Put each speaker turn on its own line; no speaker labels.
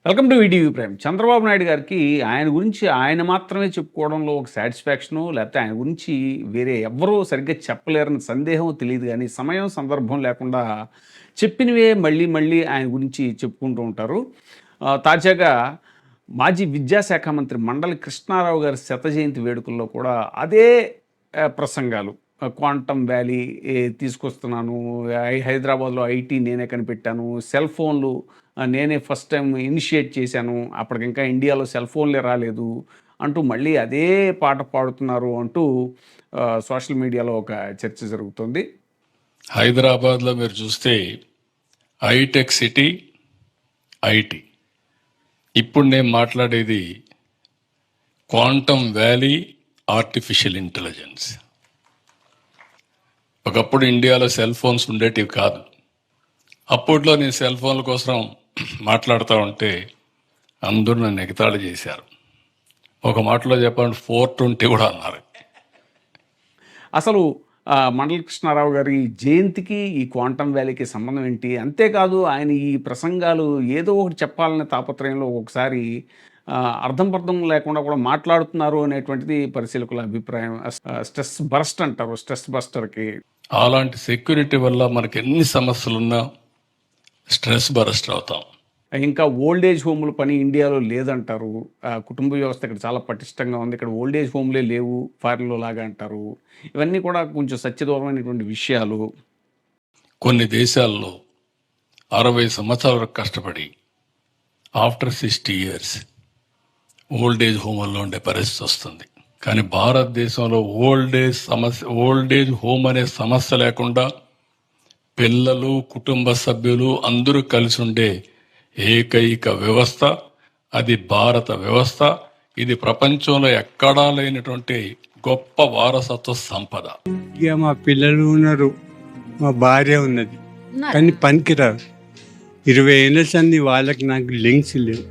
Welcome to ETV prime. Chandrababu Naidu గారికి ఆయన గురించి ఆయన మాత్రమే చెప్పుకోవడంలో ఒక సాటిస్ఫాక్షను, లేకపోతే ఆయన గురించి వేరే ఎవ్వరూ సరిగ్గా చెప్పలేరని సందేహం తెలీదు గానీ, సమయం, సందర్భం లేకుండా చెప్పినవే మళ్ళీ, మళ్ళీ ఆయన గురించి చెప్పుకుంటూ ఉంటారు. తాజాగా మాజీ విద్యాశాఖ మంత్రి మండలి కృష్ణారావు గారి శత జయంతి వేడుకల్లో కూడా అదే ప్రసంగాలు. క్వాంటమ్ వ్యాలీ తీసుకొస్తున్నాను, హైదరాబాద్‌లో ఐటీ నేనే కనిపెట్టాను, సెల్ ఫోన్లు నేనే ఫస్ట్ టైం ఇనిషియేట్ చేశాను, అప్పటికింకా ఇండియాలో సెల్ ఫోన్లే రాలేదు అంటూ మళ్ళీ అదే పాట పాడుతున్నారు అంటూ సోషల్ మీడియాలో ఒక చర్చ జరుగుతుంది.
హైదరాబాద్లో మీరు చూస్తే హైటెక్ సిటీ, ఐటీ. ఇప్పుడు నేను మాట్లాడేది క్వాంటమ్ వ్యాలీ, ఆర్టిఫిషియల్ ఇంటెలిజెన్స్. ఒకప్పుడు ఇండియాలో సెల్ ఫోన్స్ ఉండేటివి కాదు. అప్పట్లో నేను సెల్ ఫోన్ల కోసం మాట్లాడుతూ ఉంటే అందరూ నన్ను ఎగతాళి చేశారు. ఒక మాటలో చెప్పాలంటే 420 కూడా అన్నారు.
అసలు మండలి కృష్ణారావు గారి జయంతికి ఈ క్వాంటమ్ వ్యాలీకి సంబంధం ఏంటి? అంతేకాదు ఆయన ఈ ప్రసంగాలు ఏదో ఒకటి చెప్పాలనే తాపత్రయంలో ఒకసారి అర్థం పర్థం లేకుండా కూడా మాట్లాడుతున్నారు అనేటువంటిది పరిశీలకుల అభిప్రాయం. స్ట్రెస్ బర్స్ట్ అంటారు, స్ట్రెస్ బస్టర్కి.
అలాంటి సెక్యూరిటీ వల్ల మనకి ఎన్ని సమస్యలున్నా స్ట్రెస్ బరస్ట్ అవుతాం.
ఇంకా ఓల్డ్ ఏజ్ హోముల పని ఇండియాలో లేదంటారు. కుటుంబ వ్యవస్థ ఇక్కడ చాలా పటిష్టంగా ఉంది, ఇక్కడ ఓల్డ్ ఏజ్ హోమ్లే లేవు ఫారిన్లో లాగా అంటారు. ఇవన్నీ కూడా కొంచెం సత్యదూరమైనటువంటి విషయాలు.
కొన్ని దేశాల్లో 60 సంవత్సరాల వరకు కష్టపడి ఆఫ్టర్ 60 years ఓల్డ్ ఏజ్ హోమ్లో ఉండే పరిస్థితి వస్తుంది. కానీ భారతదేశంలో ఓల్డ్ ఏజ్ హోమ్ అనే సమస్య లేకుండా పిల్లలు, కుటుంబ సభ్యులు అందరూ కలిసి ఉండే ఏకైక వ్యవస్థ అది భారత వ్యవస్థ. ఇది ప్రపంచంలో ఎక్కడా లేనటువంటి గొప్ప వారసత్వ సంపద.
ఇక మా పిల్లలు ఉన్నారు, మా భార్య ఉన్నది, కానీ పనికిరారు. 20 ఏళ్ళ సంది వాళ్ళకి నాకు లింక్స్ లేవు.